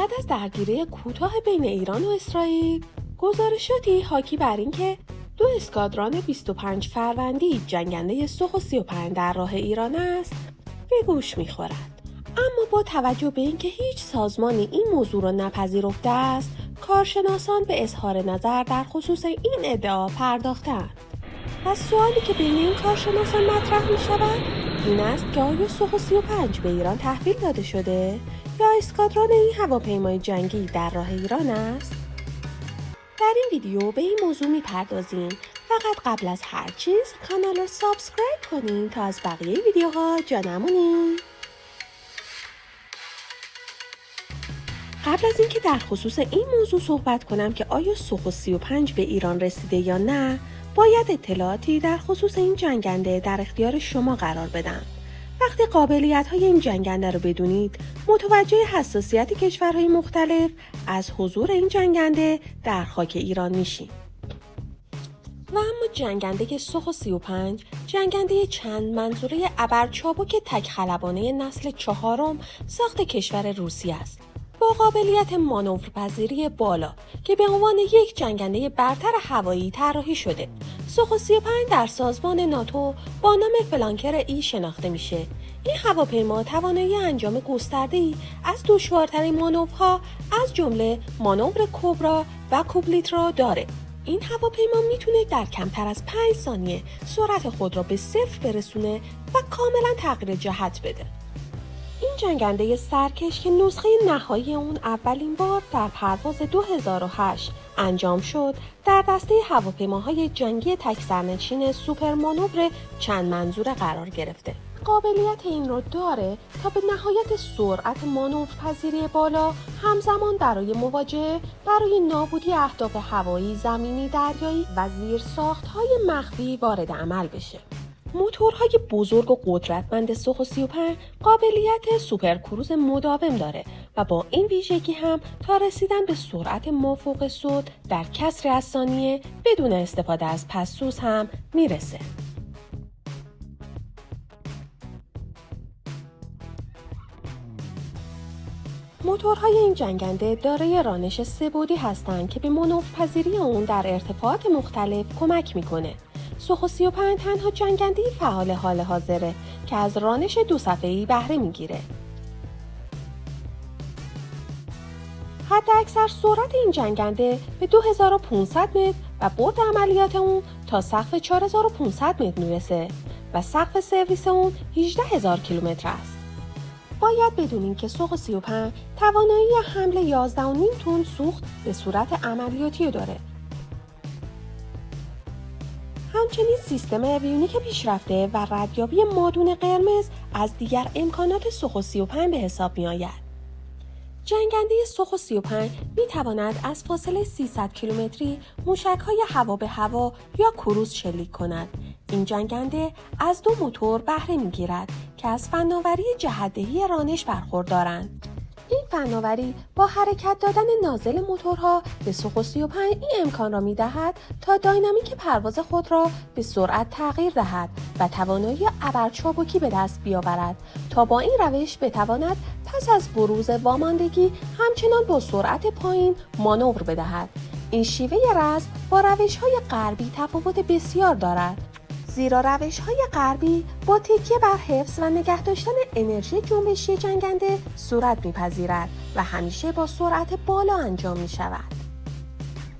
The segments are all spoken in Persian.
بعد از درگیری کوتاه بین ایران و اسرائیل، گزارشاتی حاکی بر اینکه 2 اسکادران 25 فروردی جنگنده سوخو 35 در راه ایران است به گوش می‌خورد. اما با توجه به اینکه هیچ سازمانی این موضوع را نپذیرفته است، کارشناسان به اظهار نظر در خصوص این ادعا پرداختند. و سوالی که بین این کارشناسان مطرح می‌شود این است که آیا سوخو 35 به ایران تحویل داده شده یا اسکادران این هواپیمای جنگی در راه ایران است؟ در این ویدیو به این موضوع می‌پردازیم. فقط قبل از هر چیز کانال رو سابسکرایب کنین تا از بقیه ویدیوها جا نمونین. قبل از اینکه در خصوص این موضوع صحبت کنم که آیا سوخو 35 به ایران رسیده یا نه، باید اطلاعاتی در خصوص این جنگنده در اختیار شما قرار بدم. وقتی قابلیت‌های این جنگنده رو بدونید، متوجه حساسیت کشورهای مختلف از حضور این جنگنده در خاک ایران میشین. و اما جنگنده سوخو 35 جنگنده چند منظوره ابرچابک تک خلبانه نسل 4 ساخت کشور روسیه است، با قابلیت مانورپذیری بالا که به عنوان یک جنگنده برتر هوایی طراحی شده. سوخو 35 در سازمان ناتو با نام فلانکر ای شناخته میشه. این هواپیما توانایی انجام گسترده‌ای از دشوارترین مانورها از جمله مانور کبرا و کوبلیت را داره. این هواپیما میتونه در کمتر از 5 ثانیه سرعت خود را به 0 برسونه و کاملا تغییر جهت بده. این جنگنده سرکش که نسخه نهایی اون اولین بار در پرواز 2008 انجام شد، در دسته هواپیماهای جنگی تک سرنشین سوپر مانور چند منظوره قرار گرفته. قابلیت این رو داره تا به نهایت سرعت مانورپذیری بالا همزمان برای مواجهه برای نابودی اهداف هوایی، زمینی، دریایی و زیرساخت‌های مخفی وارد عمل بشه. موتورهای بزرگ و قدرتمند سوخو 35 قابلیت سوپرکروز مداوم داره و با این ویژگی هم تا رسیدن به سرعت مافوق صوت در کسری از ثانیه بدون استفاده از پس‌سوز هم میرسه. موتورهای این جنگنده دارای رانش سه‌بعدی هستند که به مانورپذیری اون در ارتفاعات مختلف کمک میکنه. سوخو 35 تنها جنگنده فعال حال حاضره که از رانش 2 صفحه‌ای بهره میگیره. حداکثر سرعت این جنگنده به 2500 متر و برد عملیات اون تا سقف 4500 متر میرسه و سقف سرویس اون 18000 کیلومتر است. باید بدونین که سوخو 35 توانایی حمل 11.5 تن سوخت به صورت عملیاتی داره. همچنین سیستم اویونیک پیشرفته و ردیابی مادون قرمز از دیگر امکانات سوخو 35 به حساب می آید. جنگنده سوخو 35 می تواند از فاصله 300 کیلومتری موشک‌های هوا به هوا یا کروز شلیک کند. این جنگنده از 2 موتور بهره می گیرد که از فناوری جهت‌دهی رانش برخوردارند. این فناوری با حرکت دادن نازل موتورها به سوخو 35 این امکان را می‌دهد تا داینامیک پرواز خود را به سرعت تغییر دهد و توانایی ابرچابکی به دست بیاورد تا با این روش بتواند پس از بروز واماندگی همچنان با سرعت پایین مانور بدهد. این شیوه رزم با روش‌های غربی تفاوت بسیار دارد، زیرا روش‌های غربی با تکیه بر حفظ و نگه داشتن انرژی جنبشی جنگنده صورت می‌پذیرد و همیشه با سرعت بالا انجام می‌شود.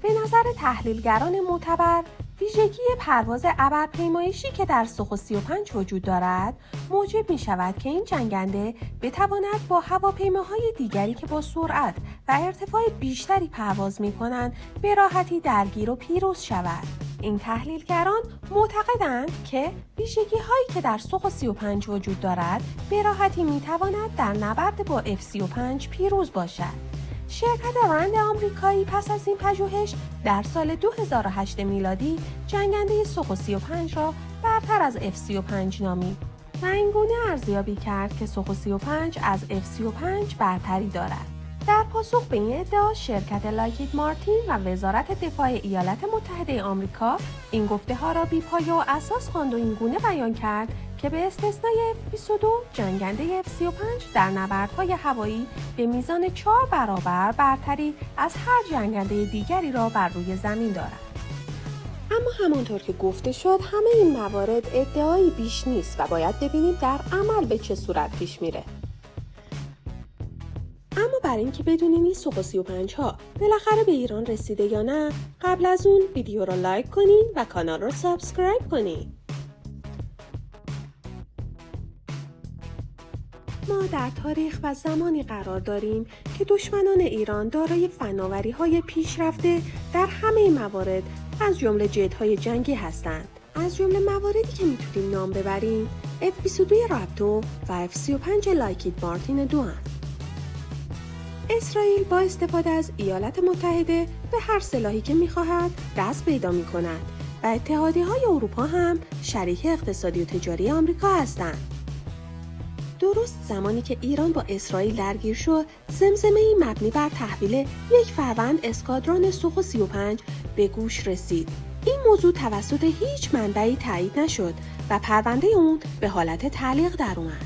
به نظر تحلیلگران معتبر، ویژگی پرواز ابرپیمایشی که در سوخو 35 وجود دارد، موجب می‌شود که این جنگنده بتواند با هواپیماهای دیگری که با سرعت و ارتفاع بیشتری پرواز می‌کنند، به راحتی درگیر و پیروز شود. این تحلیلگران معتقدند که ویژگی‌هایی که در سوخو 35 وجود دارد به راحتی می‌تواند در نبرد با F-35 پیروز باشد. شرکت رند آمریکایی پس از این پژوهش در سال 2008 میلادی جنگنده سوخو 35 را برتر از F-35 نامید و اینگونه ارزیابی کرد که سوخو 35 از F-35 برتری دارد. در پاسخ به این ادعا شرکت لاکهید مارتین و وزارت دفاع ایالات متحده آمریکا این گفته‌ها را بی‌پایه و اساس خواند و اینگونه بیان کرد که به استثنای F-22 جنگنده F-35 در نبردهای هوایی به میزان 4 برابر برتری از هر جنگنده دیگری را بر روی زمین دارد. اما همانطور که گفته شد همه این موارد ادعایی بیش نیست و باید ببینیم در عمل به چه صورت پیش میره. اما برای اینکه بدونین این سوخو 35 ها بالاخره به ایران رسیده یا نه، قبل از اون ویدیو رو لایک کنین و کانال رو سابسکرایب کنین. ما در تاریخ و زمانی قرار داریم که دشمنان ایران دارای فناوری‌های پیشرفته در همه موارد از جمله جت‌های جنگی هستند. از جمله مواردی که میتونیم نام ببریم F-22 رپتور و F-35 لایکید مارتین 2 هستند. اسرائیل با استفاده از ایالات متحده به هر سلاحی که می‌خواهد دست پیدا می‌کند و اتحادیه‌های اروپا هم شریک اقتصادی و تجاری آمریکا هستند. درست زمانی که ایران با اسرائیل درگیر شد، زمزمه‌ای مبنی بر تحویل یک فروند اسکادران سوخو 35 به گوش رسید. این موضوع توسط هیچ منبعی تایید نشد و پرونده اون به حالت تعلیق در اومد.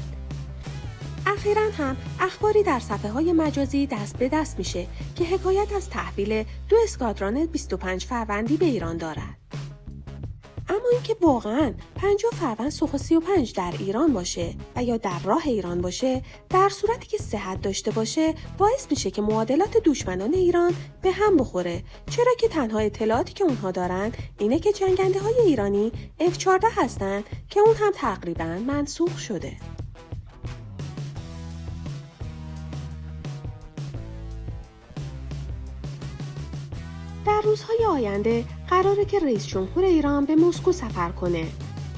اخیراً هم اخباری در صفحه‌های مجازی دست به دست میشه که حکایت از تحویل 2 اسکادران 25 فروندی به ایران دارد. اما اینکه واقعاً 50 فروند سوخو 35 در ایران باشه و یا در راه ایران باشه، در صورتی که صحت داشته باشه، باعث میشه که معادلات دشمنان ایران به هم بخوره، چرا که تنها اطلاعاتی که اونها دارن اینه که جنگنده‌های ایرانی F-14 هستن که اون هم تقریباً منسوخ شده. در روزهای آینده قراره که رئیس جمهور ایران به مسکو سفر کنه.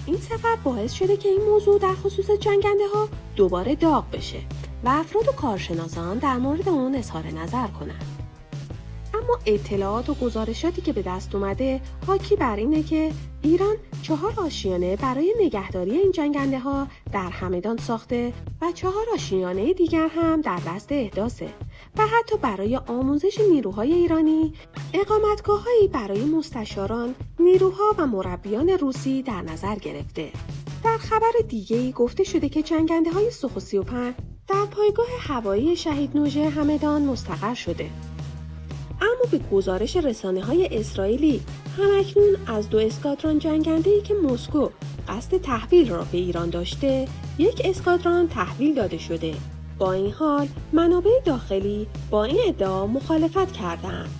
این سفر باعث شده که این موضوع در خصوص جنگنده ها دوباره داغ بشه و افراد و کارشناسان در مورد اون اظهار نظر کنند. اما اطلاعات و گزارشاتی که به دست اومده حاکی بر اینه که ایران 4 آشیانه برای نگهداری این جنگنده ها در همدان ساخته و 4 آشیانه دیگر هم در دست احداثه و حتی برای آموزش نیروهای ایرانی اقامتگاه‌هایی برای مستشاران، نیروها و مربیان روسی در نظر گرفته. در خبر دیگه‌ای گفته شده که جنگنده‌های سوخو 35 در پایگاه هوایی شهید نوژه همدان مستقر شده. اما به گزارش رسانه‌های اسرائیلی همکنون از 2 اسکادران جنگنده‌ای که مسکو قصد تحویل را به ایران داشته، 1 اسکادران تحویل داده شده. با این حال منابع داخلی با این ادعا مخالفت کردند.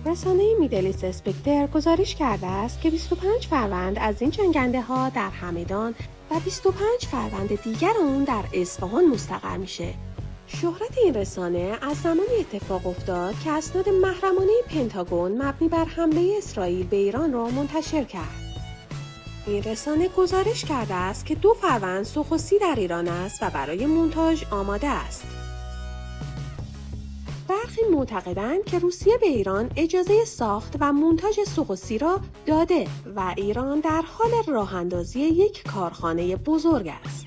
رسانه میدلیست اسپکتر گزارش کرده است که 25 فروند از این جنگنده‌ها در همدان و 25 فروند دیگر اون در اصفهان مستقر میشه. شهرت این رسانه از زمانی اتفاق افتاد که اسناد محرمانه پنتاگون مبنی بر حمله اسرائیل به ایران را منتشر کرد. این رسانه گزارش کرده است که 2 فروند سوخو 30 در ایران است و برای مونتاژ آماده است. برخی معتقدند که روسیه به ایران اجازه ساخت و مونتاژ سوخو 30 را داده و ایران در حال راه‌اندازی یک کارخانه بزرگ است.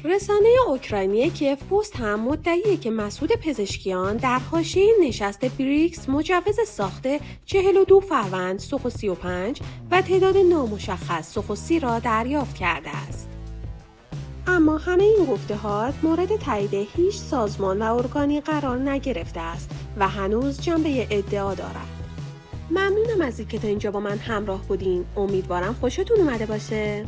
رسانه اوکراینی کیف پست هم مدعیه که مسعود پزشکیان در حاشیه نشست بریکس مجوز ساخت 42 فروند سوخو 35 و تعداد نامشخص سوخو 30 را دریافت کرده است. اما همه این گفته‌ها مورد تایید هیچ سازمان و ارگانی قرار نگرفته است و هنوز جنبه ادعا دارد. ممنونم از اینکه تا اینجا با من همراه بودین. امیدوارم خوشتون اومده باشه.